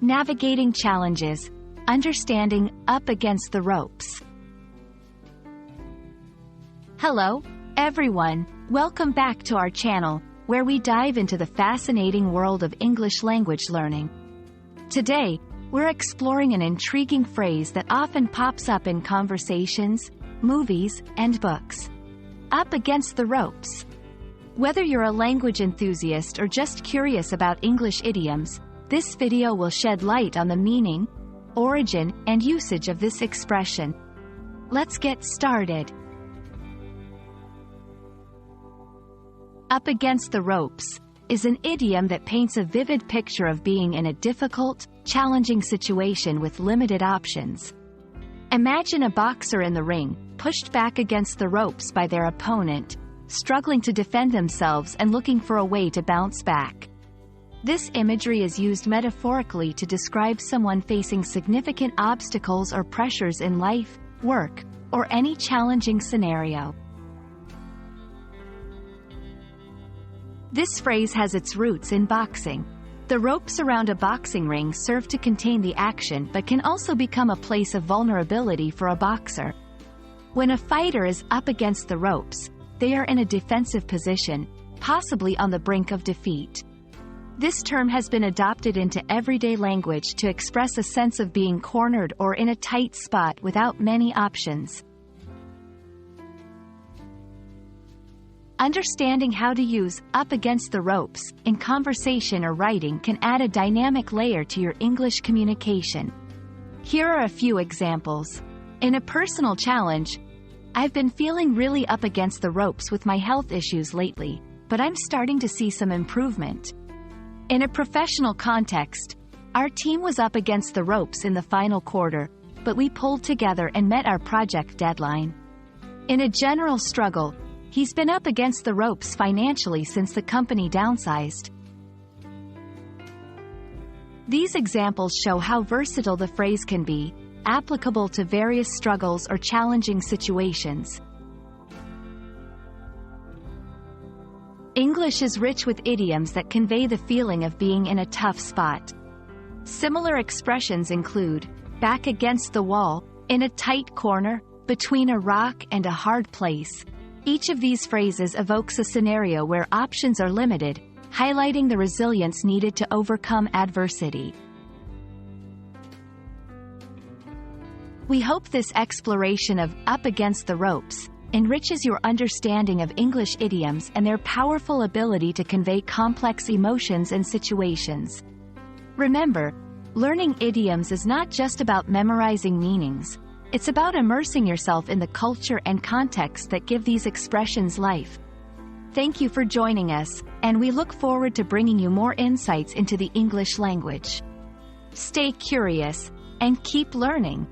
Navigating challenges, understanding up against the ropes. Hello, everyone. Welcome back to our channel, where we dive into the fascinating world of English language learning. Today, we're exploring an intriguing phrase that often pops up in conversations, movies, and books. Up against the ropes. Whether you're a language enthusiast or just curious about English idioms, this video will shed light on the meaning, origin, and usage of this expression. Let's get started. Up against the ropes is an idiom that paints a vivid picture of being in a difficult, challenging situation with limited options. Imagine a boxer in the ring, pushed back against the ropes by their opponent, struggling to defend themselves and looking for a way to bounce back. This imagery is used metaphorically to describe someone facing significant obstacles or pressures in life, work, or any challenging scenario. This phrase has its roots in boxing. The ropes around a boxing ring serve to contain the action but can also become a place of vulnerability for a boxer. When a fighter is up against the ropes, they are in a defensive position, possibly on the brink of defeat. This term has been adopted into everyday language to express a sense of being cornered or in a tight spot without many options. Understanding how to use up against the ropes in conversation or writing can add a dynamic layer to your English communication. Here are a few examples. In a personal challenge, I've been feeling really up against the ropes with my health issues lately, but I'm starting to see some improvement. In a professional context, our team was up against the ropes in the final quarter, but we pulled together and met our project deadline. In a general struggle, he's been up against the ropes financially since the company downsized. These examples show how versatile the phrase can be, applicable to various struggles or challenging situations. English is rich with idioms that convey the feeling of being in a tough spot. Similar expressions include back against the wall, in a tight corner, between a rock and a hard place. Each of these phrases evokes a scenario where options are limited, highlighting the resilience needed to overcome adversity. We hope this exploration of up against the ropes enriches your understanding of English idioms and their powerful ability to convey complex emotions and situations. Remember, learning idioms is not just about memorizing meanings. It's about immersing yourself in the culture and context that give these expressions life. Thank you for joining us, and we look forward to bringing you more insights into the English language. Stay curious, and keep learning.